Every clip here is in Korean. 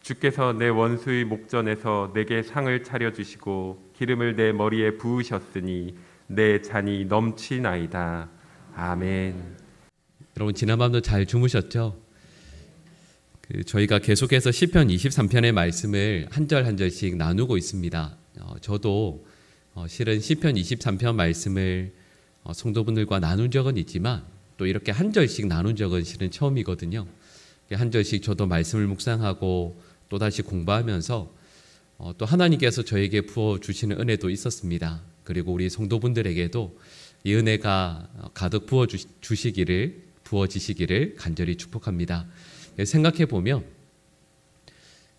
주께서 내 원수의 목전에서 내게 상을 차려주시고 기름을 내 머리에 부으셨으니 내 잔이 넘치나이다. 아멘. 여러분 지난밤도 잘 주무셨죠? 저희가 계속해서 시편 23편의 말씀을 한 절 한 절씩 나누고 있습니다. 저도 실은 시편 23편 말씀을 성도분들과 나눈 적은 있지만 또 이렇게 한 절씩 나눈 적은 실은 처음이거든요. 한 절씩 저도 말씀을 묵상하고 또다시 공부하면서 또 하나님께서 저에게 부어주시는 은혜도 있었습니다. 그리고 우리 성도분들에게도 이 은혜가 가득 부어지시기를 간절히 축복합니다. 생각해 보면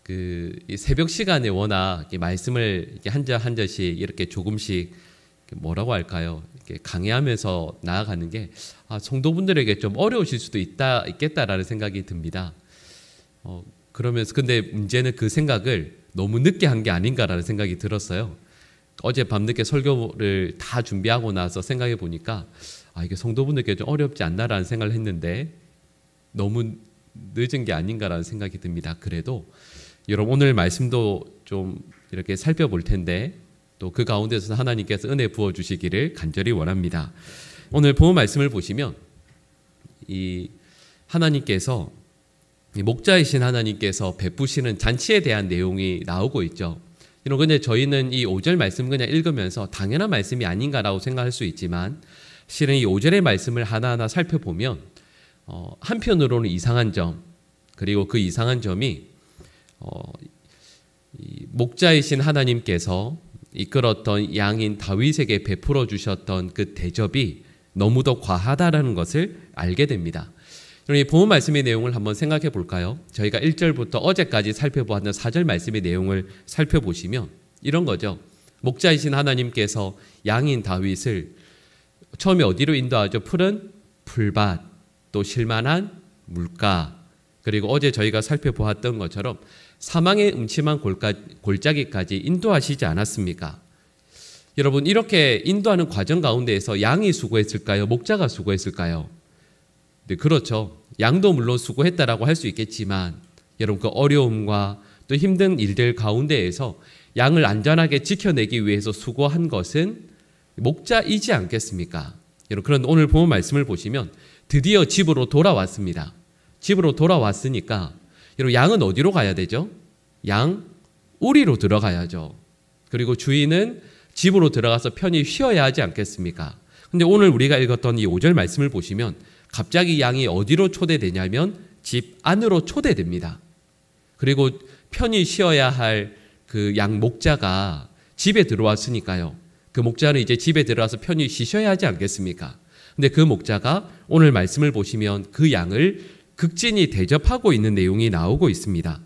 이 새벽 시간에 워낙 말씀을 한 절 한 절씩 이렇게 조금씩 뭐라고 할까요? 이렇게 강해하면서 나아가는 게 성도분들에게 좀 어려우실 수도 있겠다라는 생각이 듭니다. 그러면서 근데 문제는 그 생각을 너무 늦게 한 게 아닌가라는 생각이 들었어요. 어제 밤늦게 설교를 다 준비하고 나서 생각해 보니까 이게 성도분들께 좀 어렵지 않나라는 생각을 했는데 너무 늦은 게 아닌가라는 생각이 듭니다. 그래도 여러분 오늘 말씀도 좀 이렇게 살펴볼 텐데 또 그 가운데서 하나님께서 은혜 부어주시기를 간절히 원합니다. 오늘 본문 말씀을 보시면 이 하나님께서 이 목자이신 하나님께서 베푸시는 잔치에 대한 내용이 나오고 있죠. 그런데 저희는 이 5절 말씀 그냥 읽으면서 당연한 말씀이 아닌가라고 생각할 수 있지만 실은 이 5절의 말씀을 하나하나 살펴보면 한편으로는 이상한 점, 그리고 그 이상한 점이 이 목자이신 하나님께서 이끌었던 양인 다윗에게 베풀어 주셨던 그 대접이 너무도 과하다라는 것을 알게 됩니다. 이 본문 말씀의 내용을 한번 생각해 볼까요? 저희가 1절부터 어제까지 살펴보았던 4절 말씀의 내용을 살펴보시면 이런 거죠. 목자이신 하나님께서 양인 다윗을 처음에 어디로 인도하죠? 푸른 풀밭, 또 실만한 물가, 그리고 어제 저희가 살펴보았던 것처럼 사망의 음침한 골짜기까지 인도하시지 않았습니까? 여러분 이렇게 인도하는 과정 가운데에서 양이 수고했을까요? 목자가 수고했을까요? 네, 그렇죠. 양도 물론 수고했다라고 할 수 있겠지만 여러분 그 어려움과 또 힘든 일들 가운데에서 양을 안전하게 지켜내기 위해서 수고한 것은 목자이지 않겠습니까? 여러분 그런데 오늘 본문 말씀을 보시면 드디어 집으로 돌아왔습니다. 집으로 돌아왔으니까 여러분 양은 어디로 가야 되죠? 양 우리로 들어가야죠. 그리고 주인은 집으로 들어가서 편히 쉬어야 하지 않겠습니까? 근데 오늘 우리가 읽었던 이 5절 말씀을 보시면 갑자기 양이 어디로 초대되냐면 집 안으로 초대됩니다. 그리고 편히 쉬어야 할 그 양 목자가 집에 들어왔으니까요. 그 목자는 이제 집에 들어와서 편히 쉬셔야 하지 않겠습니까? 근데 그 목자가 오늘 말씀을 보시면 그 양을 극진히 대접하고 있는 내용이 나오고 있습니다.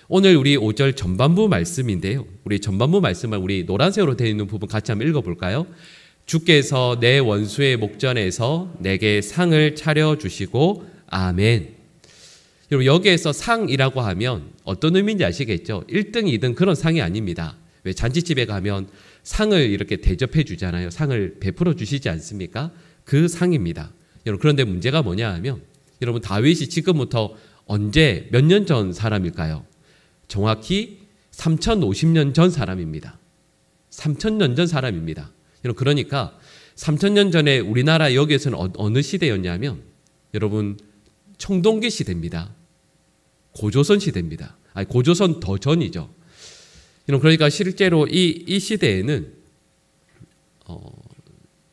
오늘 우리 5절 전반부 말씀인데요. 우리 전반부 말씀을 우리 노란색으로 되어 있는 부분 같이 한번 읽어볼까요? 주께서 내 원수의 목전에서 내게 상을 차려주시고 아멘. 여러분 여기에서 상이라고 하면 어떤 의미인지 아시겠죠? 1등, 2등 그런 상이 아닙니다. 왜 잔치집에 가면 상을 이렇게 대접해 주잖아요. 상을 베풀어 주시지 않습니까? 그 상입니다. 여러분 그런데 문제가 뭐냐 하면 여러분 다윗이 지금부터 언제 몇 년 전 사람일까요? 정확히 3050년 전 사람입니다. 3000년 전 사람입니다. 여러분 그러니까 3000년 전에 우리나라 여기에서는 어느 시대였냐면 여러분 청동기 시대입니다. 고조선 시대입니다. 고조선 더 전이죠. 그러니까 실제로 이 시대에는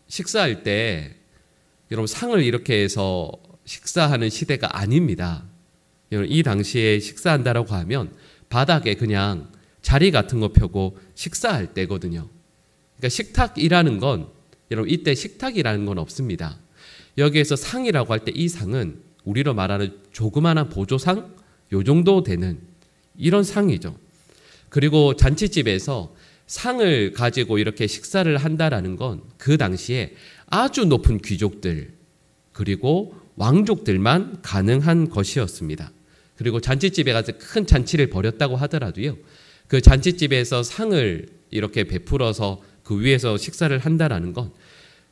식사할 때 여러분 상을 이렇게 해서 식사하는 시대가 아닙니다. 이 당시에 식사한다라고 하면 바닥에 그냥 자리 같은 거 펴고 식사할 때거든요. 그러니까 식탁이라는 건 여러분 이때 식탁이라는 건 없습니다. 여기에서 상이라고 할 때 이 상은 우리로 말하는 조그마한 보조상 요 정도 되는 이런 상이죠. 그리고 잔치집에서 상을 가지고 이렇게 식사를 한다라는 건 그 당시에 아주 높은 귀족들 그리고 왕족들만 가능한 것이었습니다. 그리고 잔치집에 가서 큰 잔치를 벌였다고 하더라도요. 그 잔치집에서 상을 이렇게 베풀어서 그 위에서 식사를 한다라는 건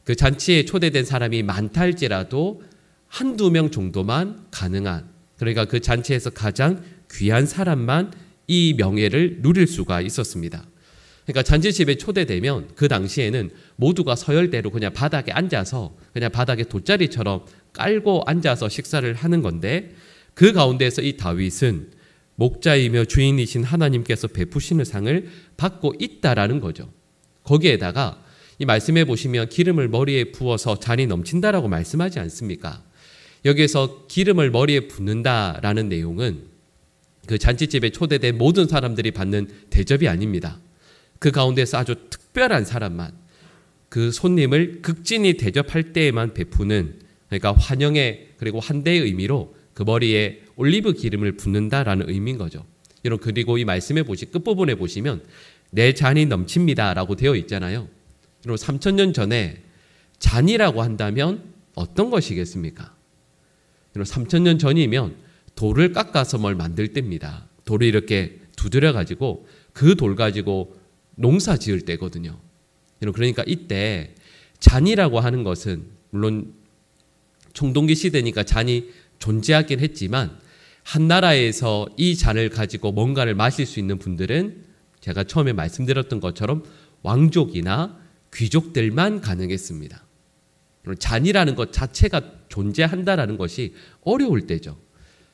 그 잔치에 초대된 사람이 많다 할지라도 한두 명 정도만 가능한, 그러니까 그 잔치에서 가장 귀한 사람만 이 명예를 누릴 수가 있었습니다. 그러니까 잔치집에 초대되면 그 당시에는 모두가 서열대로 그냥 바닥에 앉아서 그냥 바닥에 돗자리처럼 깔고 앉아서 식사를 하는 건데, 그 가운데서 이 다윗은 목자이며 주인이신 하나님께서 베푸시는 상을 받고 있다라는 거죠. 거기에다가 이 말씀해 보시면 기름을 머리에 부어서 잔이 넘친다라고 말씀하지 않습니까? 여기에서 기름을 머리에 붓는다라는 내용은 그 잔치집에 초대된 모든 사람들이 받는 대접이 아닙니다. 그 가운데서 아주 특별한 사람만, 그 손님을 극진히 대접할 때에만 베푸는, 그러니까 환영의 그리고 환대의 의미로 그 머리에 올리브 기름을 붓는다라는 의미인 거죠. 여러분, 그리고 이 말씀에 끝부분에 보시면 내 잔이 넘칩니다 라고 되어 있잖아요. 여러분, 3000년 전에 잔이라고 한다면 어떤 것이겠습니까? 여러분, 3000년 전이면 돌을 깎아서 뭘 만들 때입니다. 돌을 이렇게 두드려 가지고 그 돌 가지고 농사 지을 때거든요. 여러분, 그러니까 이때 잔이라고 하는 것은 물론 청동기 시대니까 잔이 존재하긴 했지만, 한 나라에서 이 잔을 가지고 뭔가를 마실 수 있는 분들은 제가 처음에 말씀드렸던 것처럼 왕족이나 귀족들만 가능했습니다. 잔이라는 것 자체가 존재한다라는 것이 어려울 때죠.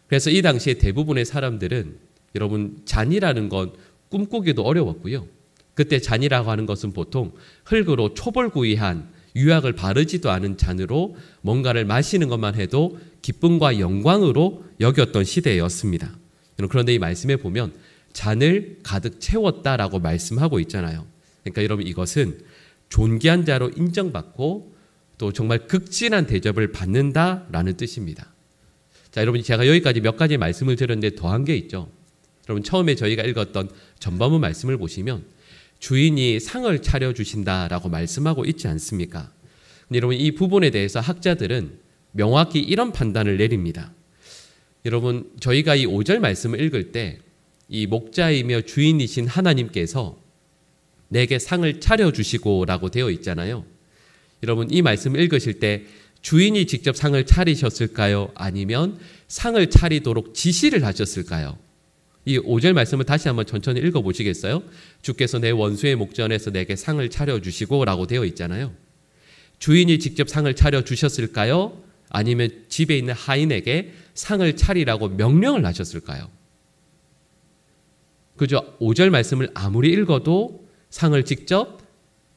그래서 이 당시에 대부분의 사람들은, 여러분, 잔이라는 건 꿈꾸기도 어려웠고요. 그때 잔이라고 하는 것은 보통 흙으로 초벌구이한 유약을 바르지도 않은 잔으로 뭔가를 마시는 것만 해도 기쁨과 영광으로 여겼던 시대였습니다. 그런데 이 말씀에 보면 잔을 가득 채웠다라고 말씀하고 있잖아요. 그러니까 여러분, 이것은 존귀한 자로 인정받고 또 정말 극진한 대접을 받는다라는 뜻입니다. 자, 여러분, 제가 여기까지 몇 가지 말씀을 드렸는데 더한 게 있죠. 여러분, 처음에 저희가 읽었던 전반부 말씀을 보시면 주인이 상을 차려주신다라고 말씀하고 있지 않습니까? 근데 여러분, 이 부분에 대해서 학자들은 명확히 이런 판단을 내립니다. 여러분, 저희가 이 5절 말씀을 읽을 때 이 목자이며 주인이신 하나님께서 내게 상을 차려주시고 라고 되어 있잖아요. 여러분, 이 말씀을 읽으실 때 주인이 직접 상을 차리셨을까요? 아니면 상을 차리도록 지시를 하셨을까요? 이 5절 말씀을 다시 한번 천천히 읽어보시겠어요? 주께서 내 원수의 목전에서 내게 상을 차려주시고 라고 되어 있잖아요. 주인이 직접 상을 차려주셨을까요? 아니면 집에 있는 하인에게 상을 차리라고 명령을 하셨을까요? 그죠? 5절 말씀을 아무리 읽어도 상을 직접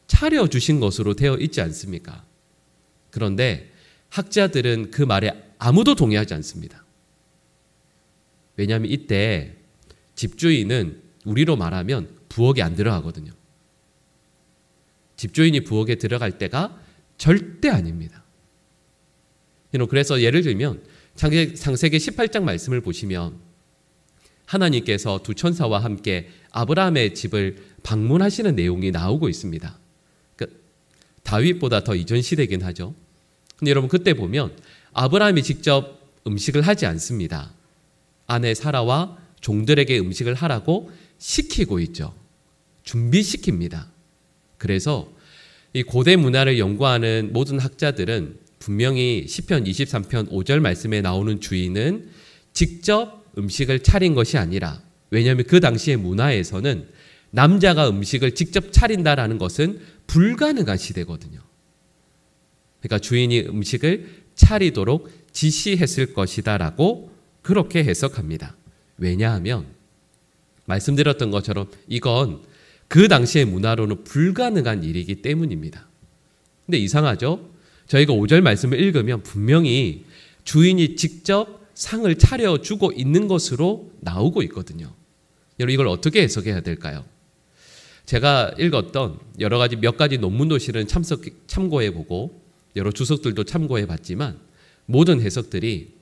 차려주신 것으로 되어 있지 않습니까? 그런데 학자들은 그 말에 아무도 동의하지 않습니다. 왜냐하면 이때 집주인은 우리로 말하면 부엌에 안 들어가거든요. 집주인이 부엌에 들어갈 때가 절대 아닙니다. 그래서 예를 들면 창세기 18장 말씀을 보시면 하나님께서 두 천사와 함께 아브라함의 집을 방문하시는 내용이 나오고 있습니다. 다윗보다 더 이전 시대긴 하죠. 근데 여러분, 그때 보면 아브라함이 직접 음식을 하지 않습니다. 아내 사라와 종들에게 음식을 하라고 시키고 있죠. 준비시킵니다. 그래서 이 고대 문화를 연구하는 모든 학자들은 분명히 시편 23편 5절 말씀에 나오는 주인은 직접 음식을 차린 것이 아니라, 왜냐하면 그 당시의 문화에서는 남자가 음식을 직접 차린다라는 것은 불가능한 시대거든요. 그러니까 주인이 음식을 차리도록 지시했을 것이다라고 그렇게 해석합니다. 왜냐하면 말씀드렸던 것처럼 이건 그 당시의 문화로는 불가능한 일이기 때문입니다. 근데 이상하죠? 저희가 5절 말씀을 읽으면 분명히 주인이 직접 상을 차려주고 있는 것으로 나오고 있거든요. 여러분, 이걸 어떻게 해석해야 될까요? 제가 읽었던 여러 가지 몇 가지 논문도 실은 참고해보고 여러 주석들도 참고해봤지만 모든 해석들이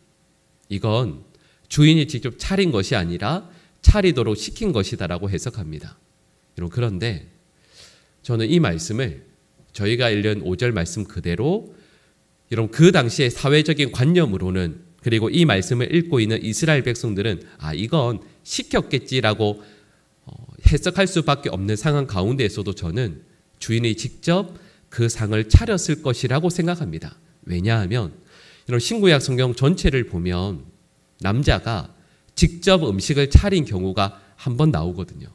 이건 주인이 직접 차린 것이 아니라 차리도록 시킨 것이다라고 해석합니다. 여러분, 그런데 저는 이 말씀을 저희가 읽은 5절 말씀 그대로 여러분 그 당시의 사회적인 관념으로는, 그리고 이 말씀을 읽고 있는 이스라엘 백성들은 이건 시켰겠지라고 해석할 수밖에 없는 상황 가운데에서도 저는 주인이 직접 그 상을 차렸을 것이라고 생각합니다. 왜냐하면 이런 신구약 성경 전체를 보면 남자가 직접 음식을 차린 경우가 한 번 나오거든요.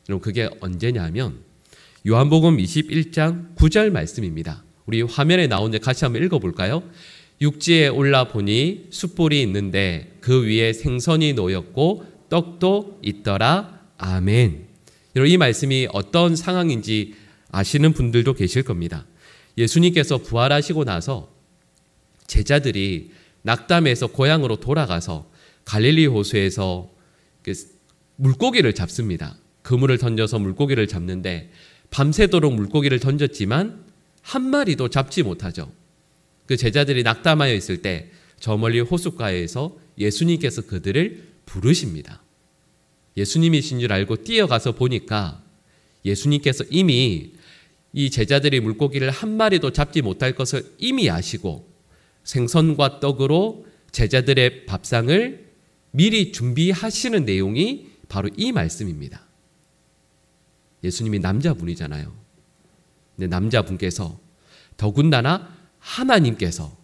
그럼 그게 언제냐면 요한복음 21장 9절 말씀입니다. 우리 화면에 나오는데 같이 한번 읽어볼까요? 육지에 올라보니 숯불이 있는데 그 위에 생선이 놓였고 떡도 있더라. 아멘. 이 말씀이 어떤 상황인지 아시는 분들도 계실 겁니다. 예수님께서 부활하시고 나서 제자들이 낙담해서 고향으로 돌아가서 갈릴리 호수에서 물고기를 잡습니다. 그물을 던져서 물고기를 잡는데 밤새도록 물고기를 던졌지만 한 마리도 잡지 못하죠. 그 제자들이 낙담하여 있을 때 저 멀리 호숫가에서 예수님께서 그들을 부르십니다. 예수님이신 줄 알고 뛰어가서 보니까 예수님께서 이미 이 제자들이 물고기를 한 마리도 잡지 못할 것을 이미 아시고 생선과 떡으로 제자들의 밥상을 미리 준비하시는 내용이 바로 이 말씀입니다. 예수님이 남자분이잖아요. 근데 남자분께서 더군다나 하나님께서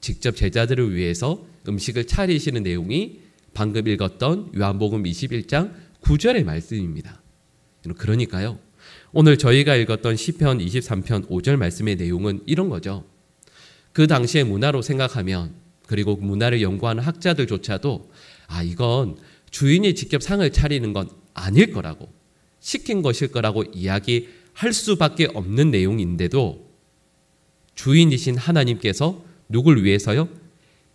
직접 제자들을 위해서 음식을 차리시는 내용이 방금 읽었던 요한복음 21장 9절의 말씀입니다. 그러니까요, 오늘 저희가 읽었던 시편 23편 5절 말씀의 내용은 이런 거죠. 그 당시의 문화로 생각하면, 그리고 문화를 연구하는 학자들조차도 이건 주인이 직접 상을 차리는 건 아닐 거라고, 시킨 것일 거라고 이야기할 수밖에 없는 내용인데도 주인이신 하나님께서 누굴 위해서요?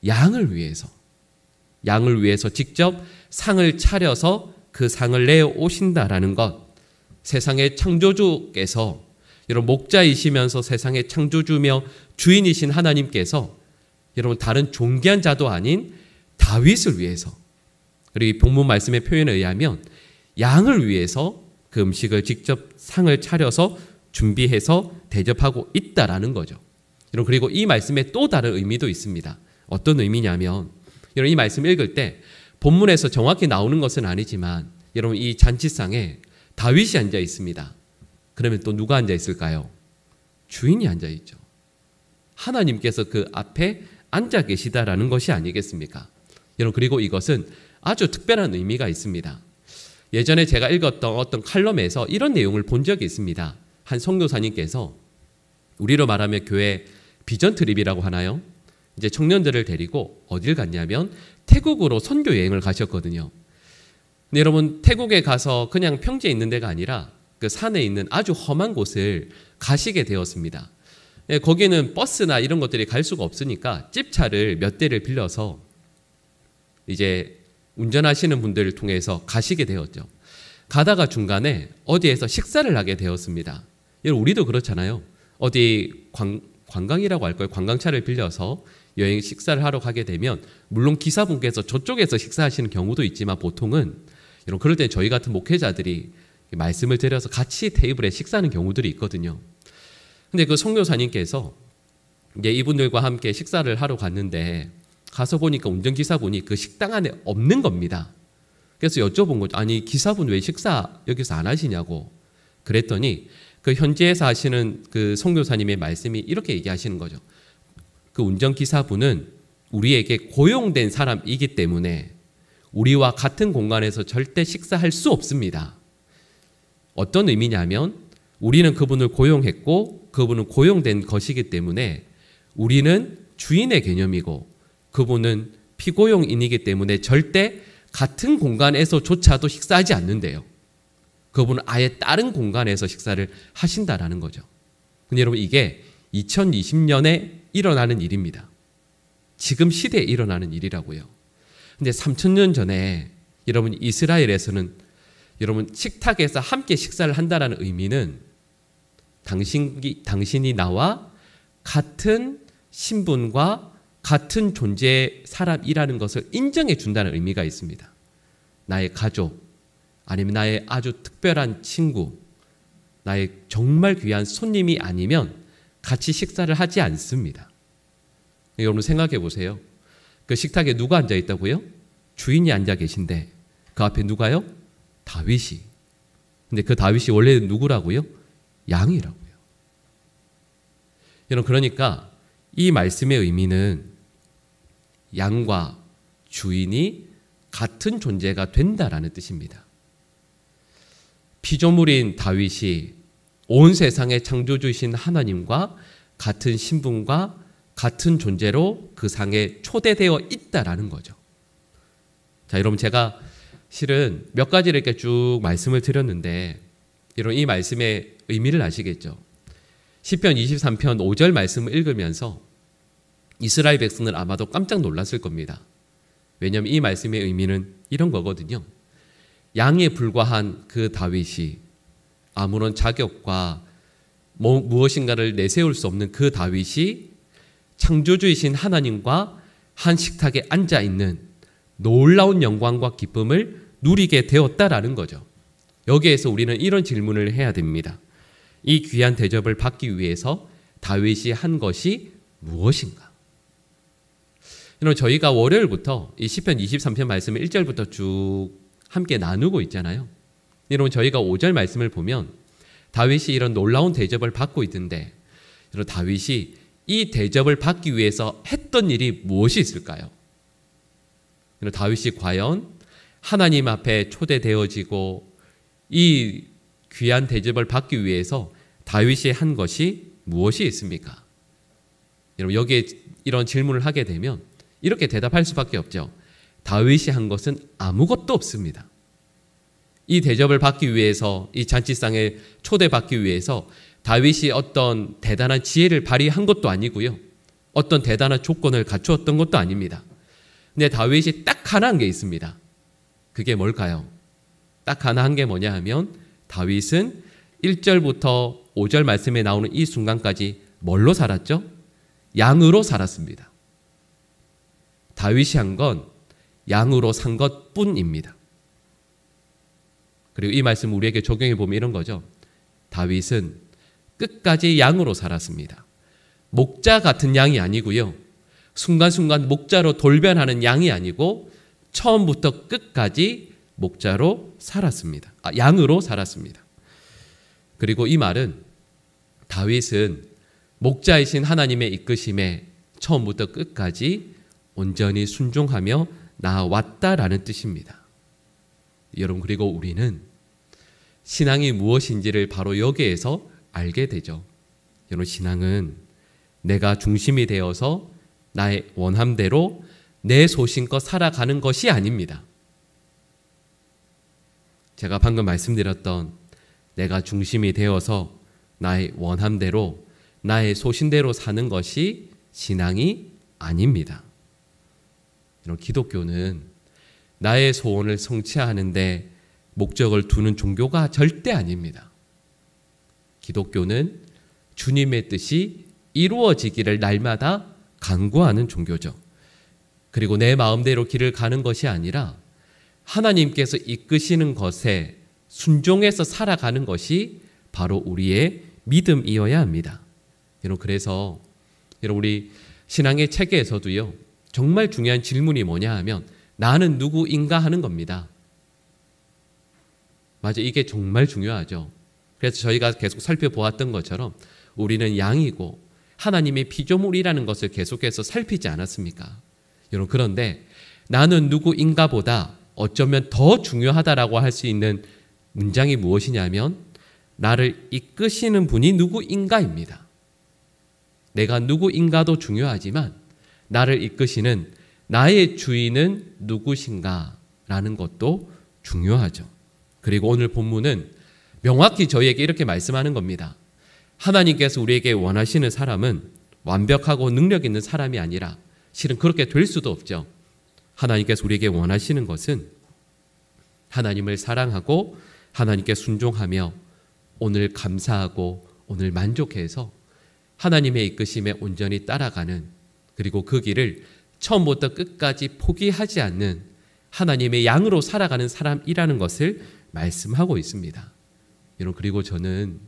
양을 위해서 직접 상을 차려서 그 상을 내어 오신다라는 것, 세상의 창조주께서, 여러분 목자이시면서 세상의 창조주며 주인이신 하나님께서 여러분 다른 존귀한 자도 아닌 다윗을 위해서, 그리고 이 본문 말씀의 표현에 의하면 양을 위해서 그 음식을 직접 상을 차려서 준비해서 대접하고 있다라는 거죠. 여러분, 그리고 이 말씀에 또 다른 의미도 있습니다. 어떤 의미냐면, 여러분 이 말씀 읽을 때 본문에서 정확히 나오는 것은 아니지만 여러분 이 잔치상에 다윗이 앉아 있습니다. 그러면 또 누가 앉아 있을까요? 주인이 앉아 있죠. 하나님께서 그 앞에 앉아 계시다라는 것이 아니겠습니까? 여러분, 그리고 이것은 아주 특별한 의미가 있습니다. 예전에 제가 읽었던 어떤 칼럼에서 이런 내용을 본 적이 있습니다. 한 선교사님께서 우리로 말하면 교회 비전 트립이라고 하나요? 이제 청년들을 데리고 어딜 갔냐면 태국으로 선교 여행을 가셨거든요. 근데 여러분 태국에 가서 그냥 평지에 있는 데가 아니라 그 산에 있는 아주 험한 곳을 가시게 되었습니다. 거기는 버스나 이런 것들이 갈 수가 없으니까 집차를 몇 대를 빌려서 이제 운전하시는 분들을 통해서 가시게 되었죠. 가다가 중간에 어디에서 식사를 하게 되었습니다. 여러분 우리도 그렇잖아요. 어디 관광이라고 할 거예요. 관광차를 빌려서 여행 식사를 하러 가게 되면 물론 기사분께서 저쪽에서 식사하시는 경우도 있지만 보통은 이런 그럴 때 저희 같은 목회자들이 말씀을 드려서 같이 테이블에 식사하는 경우들이 있거든요. 근데 그 선교사님께서 이제 이분들과 함께 식사를 하러 갔는데 가서 보니까 운전기사분이 그 식당 안에 없는 겁니다. 그래서 여쭤본 거죠. 아니 기사분 왜 식사 여기서 안 하시냐고. 그랬더니 그 현지에서 하시는 그 선교사님의 말씀이 이렇게 얘기하시는 거죠. 그 운전기사분은 우리에게 고용된 사람이기 때문에 우리와 같은 공간에서 절대 식사할 수 없습니다. 어떤 의미냐면 우리는 그분을 고용했고 그분은 고용된 것이기 때문에 우리는 주인의 개념이고 그분은 피고용인이기 때문에 절대 같은 공간에서조차도 식사하지 않는데요. 그분은 아예 다른 공간에서 식사를 하신다라는 거죠. 근데 여러분 이게 2020년에 일어나는 일입니다. 지금 시대에 일어나는 일이라고요. 근데 3000년 전에 여러분 이스라엘에서는 여러분 식탁에서 함께 식사를 한다라는 의미는 당신이 나와 같은 신분과 같은 존재의 사람이라는 것을 인정해 준다는 의미가 있습니다. 나의 가족, 아니면 나의 아주 특별한 친구, 나의 정말 귀한 손님이 아니면 같이 식사를 하지 않습니다. 여러분 생각해 보세요. 그 식탁에 누가 앉아 있다고요? 주인이 앉아 계신데 그 앞에 누가요? 다윗이. 근데 그 다윗이 원래는 누구라고요? 양이라고요. 여러분 그러니까 이 말씀의 의미는 양과 주인이 같은 존재가 된다라는 뜻입니다. 피조물인 다윗이 온 세상의 창조주이신 하나님과 같은 신분과 같은 존재로 그 상에 초대되어 있다라는 거죠. 자, 여러분, 제가 실은 몇 가지를 이렇게 쭉 말씀을 드렸는데 여러분, 이 말씀의 의미를 아시겠죠? 시편 23편 5절 말씀을 읽으면서 이스라엘 백성은 아마도 깜짝 놀랐을 겁니다. 왜냐하면 이 말씀의 의미는 이런 거거든요. 양에 불과한 그 다윗이, 아무런 자격과 무엇인가를 내세울 수 없는 그 다윗이 창조주이신 하나님과 한 식탁에 앉아있는 놀라운 영광과 기쁨을 누리게 되었다라는 거죠. 여기에서 우리는 이런 질문을 해야 됩니다. 이 귀한 대접을 받기 위해서 다윗이 한 것이 무엇인가? 여러분, 저희가 월요일부터 이 시편 23편 말씀을 1절부터 쭉 함께 나누고 있잖아요. 여러분, 저희가 5절 말씀을 보면 다윗이 이런 놀라운 대접을 받고 있는데, 여러분, 다윗이 이 대접을 받기 위해서 했던 일이 무엇이 있을까요? 여러분, 다윗이 과연 하나님 앞에 초대되어지고 이 귀한 대접을 받기 위해서 다윗이 한 것이 무엇이 있습니까? 여러분, 여기에 이런 질문을 하게 되면 이렇게 대답할 수밖에 없죠. 다윗이 한 것은 아무것도 없습니다. 이 대접을 받기 위해서, 이 잔치상에 초대받기 위해서 다윗이 어떤 대단한 지혜를 발휘한 것도 아니고요, 어떤 대단한 조건을 갖추었던 것도 아닙니다. 근데 다윗이 딱 하나 한 게 있습니다. 그게 뭘까요? 딱 하나 한 게 뭐냐 하면, 다윗은 1절부터 5절 말씀에 나오는 이 순간까지 뭘로 살았죠? 양으로 살았습니다. 다윗이 한 건 양으로 산 것뿐입니다. 그리고 이 말씀 우리에게 적용해 보면 이런 거죠. 다윗은 끝까지 양으로 살았습니다. 목자 같은 양이 아니고요, 순간순간 목자로 돌변하는 양이 아니고 처음부터 끝까지 목자로 살았습니다. 양으로 살았습니다. 그리고 이 말은 다윗은 목자이신 하나님의 이끄심에 처음부터 끝까지 온전히 순종하며 나아왔다라는 뜻입니다. 여러분, 그리고 우리는 신앙이 무엇인지를 바로 여기에서 알게 되죠. 여러분, 신앙은 내가 중심이 되어서 나의 원함대로 내 소신껏 살아가는 것이 아닙니다. 제가 방금 말씀드렸던 내가 중심이 되어서 나의 원함대로 나의 소신대로 사는 것이 신앙이 아닙니다. 이런 기독교는 나의 소원을 성취하는데 목적을 두는 종교가 절대 아닙니다. 기독교는 주님의 뜻이 이루어지기를 날마다 간구하는 종교죠. 그리고 내 마음대로 길을 가는 것이 아니라 하나님께서 이끄시는 것에 순종해서 살아가는 것이 바로 우리의 믿음이어야 합니다. 여러분, 그래서 우리 신앙의 책에서도요, 정말 중요한 질문이 뭐냐 하면 나는 누구인가 하는 겁니다. 맞아, 이게 정말 중요하죠. 그래서 저희가 계속 살펴보았던 것처럼 우리는 양이고 하나님의 피조물이라는 것을 계속해서 살피지 않았습니까? 여러분, 그런데 나는 누구인가 보다 어쩌면 더 중요하다라고 할 수 있는 문장이 무엇이냐면 나를 이끄시는 분이 누구인가입니다. 내가 누구인가도 중요하지만 나를 이끄시는 나의 주인은 누구신가라는 것도 중요하죠. 그리고 오늘 본문은 명확히 저희에게 이렇게 말씀하는 겁니다. 하나님께서 우리에게 원하시는 사람은 완벽하고 능력 있는 사람이 아니라 실은 그렇게 될 수도 없죠. 하나님께서 우리에게 원하시는 것은 하나님을 사랑하고 하나님께 순종하며 오늘 감사하고 오늘 만족해서 하나님의 이끄심에 온전히 따라가는, 그리고 그 길을 처음부터 끝까지 포기하지 않는 하나님의 양으로 살아가는 사람이라는 것을 말씀하고 있습니다. 여러분, 그리고 저는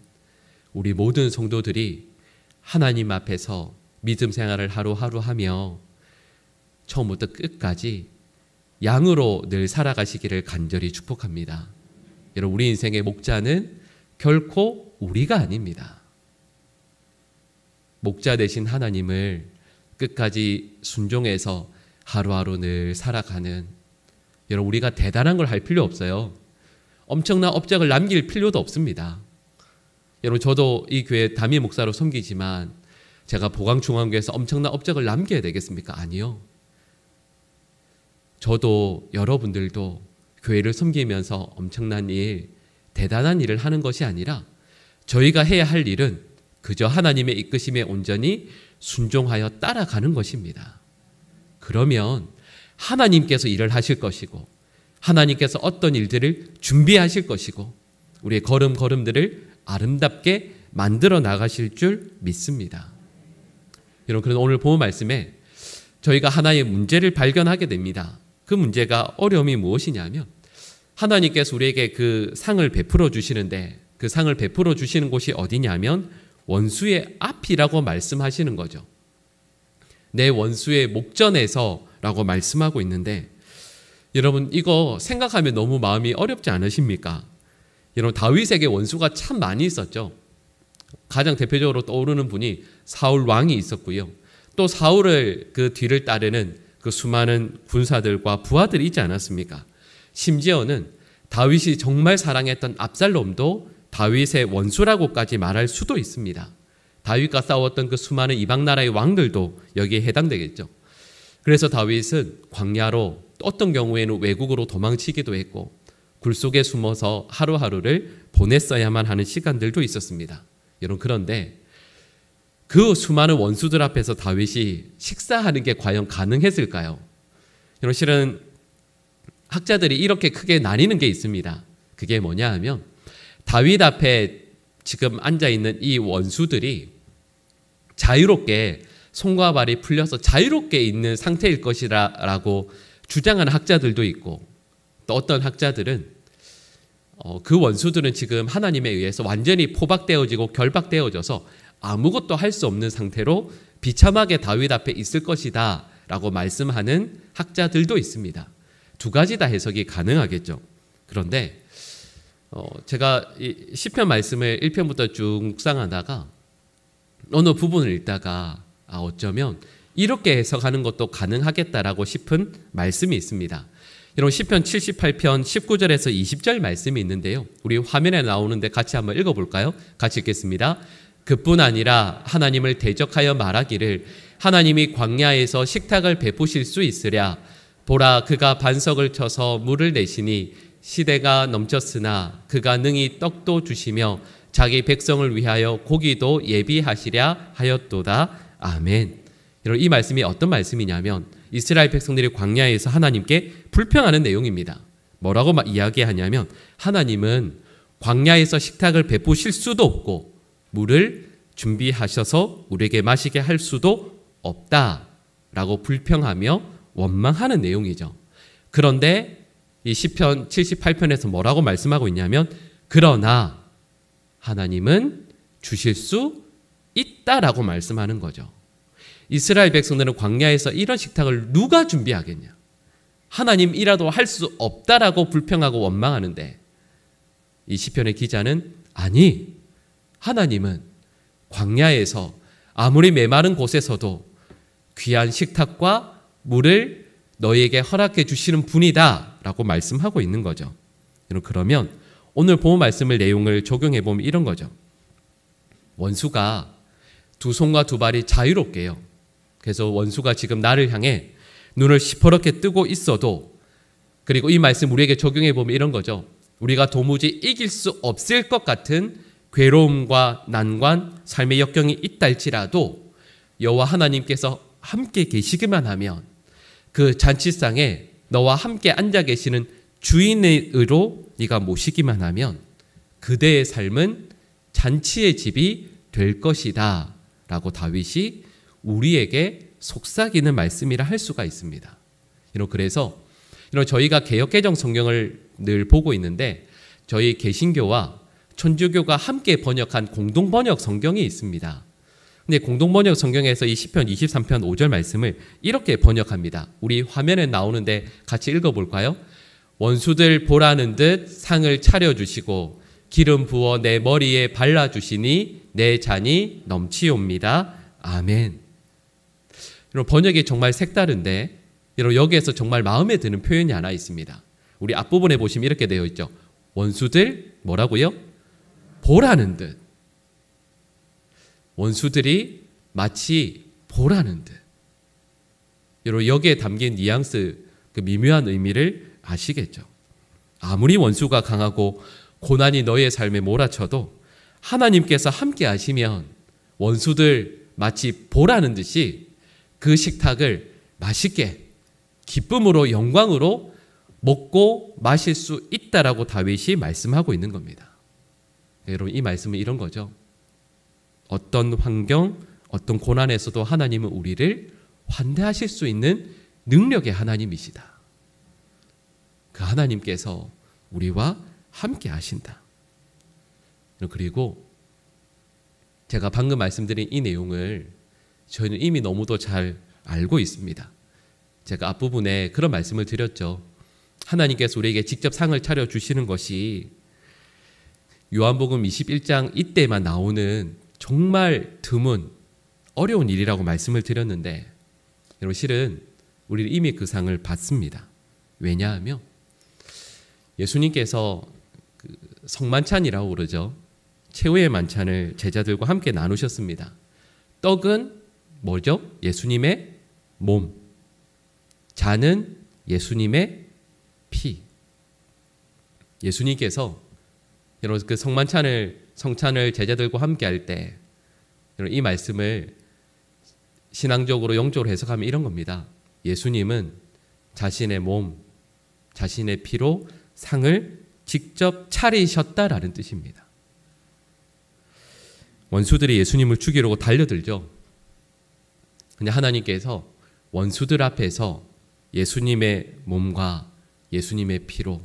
우리 모든 성도들이 하나님 앞에서 믿음 생활을 하루하루 하며 처음부터 끝까지 양으로 늘 살아가시기를 간절히 축복합니다. 여러분, 우리 인생의 목자는 결코 우리가 아닙니다. 목자 되신 하나님을 끝까지 순종해서 하루하루 늘 살아가는, 여러분, 우리가 대단한 걸 할 필요 없어요. 엄청난 업적을 남길 필요도 없습니다. 여러분, 저도 이 교회 담임 목사로 섬기지만 제가 보강중앙교회에서 엄청난 업적을 남겨야 되겠습니까? 아니요. 저도 여러분들도 교회를 섬기면서 엄청난 일, 대단한 일을 하는 것이 아니라 저희가 해야 할 일은 그저 하나님의 이끄심에 온전히 순종하여 따라가는 것입니다. 그러면 하나님께서 일을 하실 것이고 하나님께서 어떤 일들을 준비하실 것이고 우리의 걸음걸음들을 아름답게 만들어 나가실 줄 믿습니다. 여러분, 그런 오늘 본문 말씀에 저희가 하나의 문제를 발견하게 됩니다. 그 문제가 어려움이 무엇이냐면 하나님께서 우리에게 그 상을 베풀어 주시는데 그 상을 베풀어 주시는 곳이 어디냐면 원수의 앞이라고 말씀하시는 거죠. 내 원수의 목전에서라고 말씀하고 있는데 여러분, 이거 생각하면 너무 마음이 어렵지 않으십니까? 여러분, 다윗에게 원수가 참 많이 있었죠. 가장 대표적으로 떠오르는 분이 사울 왕이 있었고요. 또 사울을 그 뒤를 따르는 그 수많은 군사들과 부하들이 있지 않았습니까? 심지어는 다윗이 정말 사랑했던 압살롬도 다윗의 원수라고까지 말할 수도 있습니다. 다윗과 싸웠던 그 수많은 이방 나라의 왕들도 여기에 해당되겠죠. 그래서 다윗은 광야로, 어떤 경우에는 외국으로 도망치기도 했고 굴 속에 숨어서 하루하루를 보냈어야만 하는 시간들도 있었습니다. 여러분, 그런데 그 수많은 원수들 앞에서 다윗이 식사하는 게 과연 가능했을까요? 여러분, 실은 학자들이 이렇게 크게 나뉘는 게 있습니다. 그게 뭐냐 하면 다윗 앞에 지금 앉아있는 이 원수들이 자유롭게 손과 발이 풀려서 자유롭게 있는 상태일 것이라고 주장하는 학자들도 있고 또 어떤 학자들은 그 원수들은 지금 하나님에 의해서 완전히 포박되어지고 결박되어져서 아무것도 할 수 없는 상태로 비참하게 다윗 앞에 있을 것이다 라고 말씀하는 학자들도 있습니다. 두 가지 다 해석이 가능하겠죠. 그런데 제가 시편 말씀을 1편부터 쭉 묵상하다가 어느 부분을 읽다가 어쩌면 이렇게 해석하는 것도 가능하겠다라고 싶은 말씀이 있습니다. 여러분, 시편 78편 19절에서 20절 말씀이 있는데요. 우리 화면에 나오는데 같이 한번 읽어볼까요? 같이 읽겠습니다. 그뿐 아니라 하나님을 대적하여 말하기를 하나님이 광야에서 식탁을 베푸실 수 있으랴. 보라, 그가 반석을 쳐서 물을 내시니 시대가 넘쳤으나 그가 능히 떡도 주시며 자기 백성을 위하여 고기도 예비하시랴 하였도다. 아멘. 여러분, 이 말씀이 어떤 말씀이냐면 이스라엘 백성들이 광야에서 하나님께 불평하는 내용입니다. 뭐라고 이야기하냐면 하나님은 광야에서 식탁을 베푸실 수도 없고 물을 준비하셔서 우리에게 마시게 할 수도 없다라고 불평하며 원망하는 내용이죠. 그런데 이 시편 78편에서 뭐라고 말씀하고 있냐면 그러나 하나님은 주실 수 있다라고 말씀하는 거죠. 이스라엘 백성들은 광야에서 이런 식탁을 누가 준비하겠냐? 하나님이라도 할 수 없다라고 불평하고 원망하는데 이 시편의 기자는 아니, 하나님은 광야에서 아무리 메마른 곳에서도 귀한 식탁과 물을 너희에게 허락해 주시는 분이다 라고 말씀하고 있는 거죠. 그러면 오늘 본문 말씀을 내용을 적용해 보면 이런 거죠. 원수가 두 손과 두 발이 자유롭게요. 그래서 원수가 지금 나를 향해 눈을 시퍼렇게 뜨고 있어도, 그리고 이 말씀 우리에게 적용해 보면 이런 거죠. 우리가 도무지 이길 수 없을 것 같은 괴로움과 난관, 삶의 역경이 있다 할지라도 여호와 하나님께서 함께 계시기만 하면 그 잔치상에 너와 함께 앉아 계시는 주인으로 네가 모시기만 하면 그대의 삶은 잔치의 집이 될 것이다 라고 다윗이 우리에게 속삭이는 말씀이라 할 수가 있습니다. 그래서 저희가 개역개정 성경을 늘 보고 있는데 저희 개신교와 천주교가 함께 번역한 공동번역 성경이 있습니다. 근데 공동번역 성경에서 이 시편 23편 5절 말씀을 이렇게 번역합니다. 우리 화면에 나오는데 같이 읽어볼까요? 원수들 보라는 듯 상을 차려주시고 기름 부어 내 머리에 발라주시니 내 잔이 넘치옵니다. 아멘. 번역이 정말 색다른데 여러분 여기에서 정말 마음에 드는 표현이 하나 있습니다. 우리 앞부분에 보시면 이렇게 되어 있죠. 원수들 뭐라고요? 보라는 듯. 원수들이 마치 보라는 듯. 여러분 여기에 담긴 뉘앙스, 그 미묘한 의미를 아시겠죠? 아무리 원수가 강하고 고난이 너의 삶에 몰아쳐도 하나님께서 함께 하시면 원수들 마치 보라는 듯이 그 식탁을 맛있게 기쁨으로 영광으로 먹고 마실 수 있다라고 다윗이 말씀하고 있는 겁니다. 여러분 이 말씀은 이런 거죠. 어떤 환경, 어떤 고난에서도 하나님은 우리를 환대하실 수 있는 능력의 하나님이시다. 그 하나님께서 우리와 함께 하신다. 그리고 제가 방금 말씀드린 이 내용을 저희는 이미 너무도 잘 알고 있습니다. 제가 앞부분에 그런 말씀을 드렸죠. 하나님께서 우리에게 직접 상을 차려주시는 것이 요한복음 21장 이때만 나오는 정말 드문 어려운 일이라고 말씀을 드렸는데 여러분 실은 우리는 이미 그 상을 받습니다. 왜냐하면 예수님께서 그 성만찬이라고 그러죠. 최후의 만찬을 제자들과 함께 나누셨습니다. 떡은 뭐죠? 예수님의 몸. 잔은 예수님의 피. 예수님께서 여러분 그 성찬을 제자들과 함께 할 때 이 말씀을 신앙적으로 영적으로 해석하면 이런 겁니다. 예수님은 자신의 몸, 자신의 피로 상을 직접 차리셨다라는 뜻입니다. 원수들이 예수님을 죽이려고 달려들죠. 근데 하나님께서 원수들 앞에서 예수님의 몸과 예수님의 피로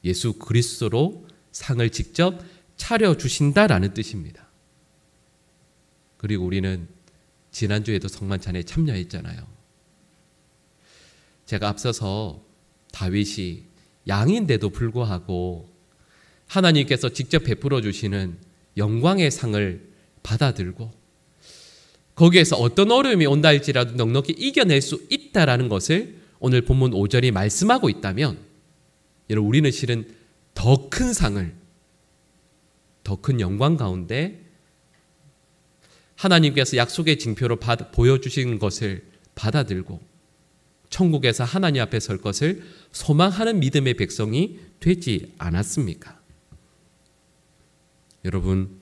예수 그리스도로 상을 직접 차려주신다라는 뜻입니다. 그리고 우리는 지난주에도 성만찬에 참여했잖아요. 제가 앞서서 다윗이 양인데도 불구하고 하나님께서 직접 베풀어 주시는 영광의 상을 받아들고 거기에서 어떤 어려움이 온다 할지라도 넉넉히 이겨낼 수 있다라는 것을 오늘 본문 5절이 말씀하고 있다면 여러분 우리는 실은 더 큰 상을, 더 큰 영광 가운데 하나님께서 약속의 징표로 보여주신 것을 받아들고 천국에서 하나님 앞에 설 것을 소망하는 믿음의 백성이 되지 않았습니까? 여러분,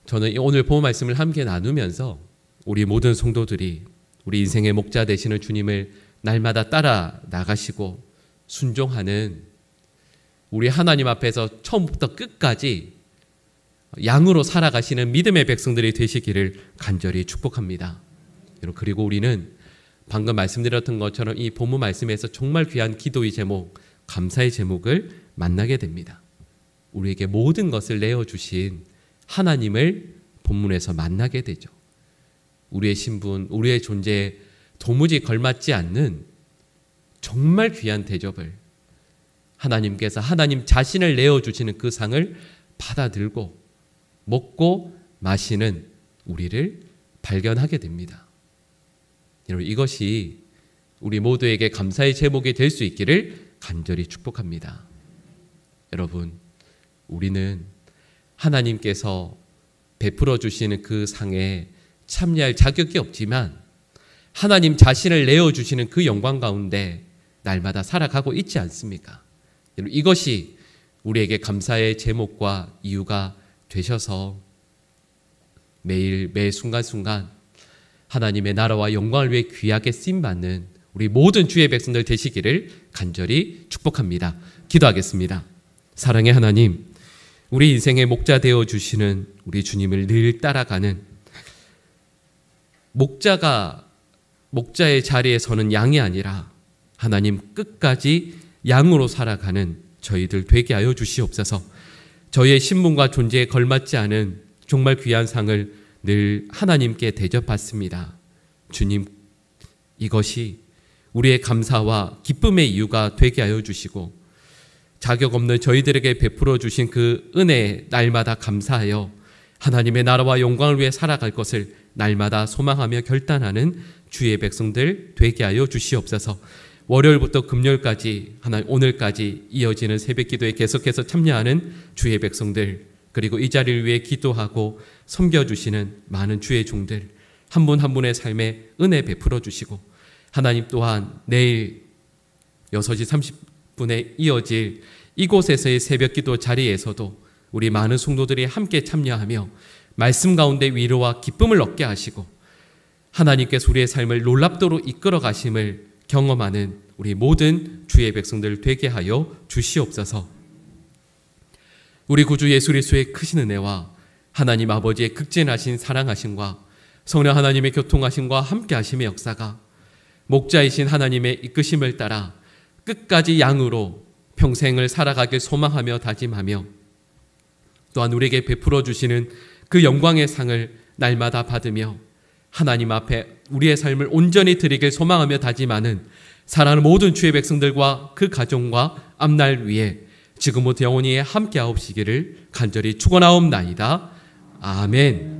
저는 오늘 본 말씀을 함께 나누면서 우리 모든 성도들이 우리 인생의 목자 되시는 주님을 날마다 따라 나가시고 순종하는 우리 하나님 앞에서 처음부터 끝까지 양으로 살아가시는 믿음의 백성들이 되시기를 간절히 축복합니다. 그리고 우리는 방금 말씀드렸던 것처럼 이 본문 말씀에서 정말 귀한 기도의 제목, 감사의 제목을 만나게 됩니다. 우리에게 모든 것을 내어주신 하나님을 본문에서 만나게 되죠. 우리의 신분, 우리의 존재에 도무지 걸맞지 않는 정말 귀한 대접을 하나님께서 하나님 자신을 내어주시는 그 상을 받아들고 먹고 마시는 우리를 발견하게 됩니다. 여러분 이것이 우리 모두에게 감사의 제목이 될 수 있기를 간절히 축복합니다. 여러분 우리는 하나님께서 베풀어 주시는 그 상에 참여할 자격이 없지만 하나님 자신을 내어주시는 그 영광 가운데 날마다 살아가고 있지 않습니까? 여러분 이것이 우리에게 감사의 제목과 이유가 되셔서 매일 매 순간순간 하나님의 나라와 영광을 위해 귀하게 쓰임받는 우리 모든 주의 백성들 되시기를 간절히 축복합니다. 기도하겠습니다. 사랑의 하나님, 우리 인생의 목자 되어주시는 우리 주님을 늘 따라가는 목자의 자리에 서는 양이 아니라 하나님 끝까지 양으로 살아가는 저희들 되게 하여 주시옵소서. 저희의 신분과 존재에 걸맞지 않은 정말 귀한 상을 늘 하나님께 대접받습니다. 주님, 이것이 우리의 감사와 기쁨의 이유가 되게 하여 주시고 자격 없는 저희들에게 베풀어 주신 그 은혜에 날마다 감사하여 하나님의 나라와 영광을 위해 살아갈 것을 날마다 소망하며 결단하는 주의 백성들 되게 하여 주시옵소서. 월요일부터 금요일까지 오늘까지 이어지는 새벽기도에 계속해서 참여하는 주의 백성들, 그리고 이 자리를 위해 기도하고 섬겨주시는 많은 주의 종들 한 분 한 분의 삶에 은혜 베풀어 주시고, 하나님 또한 내일 6시 30분에 이어질 이곳에서의 새벽기도 자리에서도 우리 많은 성도들이 함께 참여하며 말씀 가운데 위로와 기쁨을 얻게 하시고 하나님께서 우리의 삶을 놀랍도록 이끌어 가심을 경험하는 우리 모든 주의 백성들 되게 하여 주시옵소서. 우리 구주 예수 그리스도의 크신 은혜와 하나님 아버지의 극진하신 사랑하심과 성령 하나님의 교통하심과 함께하심의 역사가 목자이신 하나님의 이끄심을 따라 끝까지 양으로 평생을 살아가길 소망하며 다짐하며 또한 우리에게 베풀어 주시는 그 영광의 상을 날마다 받으며 하나님 앞에 우리의 삶을 온전히 드리길 소망하며 다짐하는 사랑하는 모든 주의 백성들과 그 가정과 앞날 위에 지금부터 영원히 함께하옵시기를 간절히 축원하옵나이다. 아멘.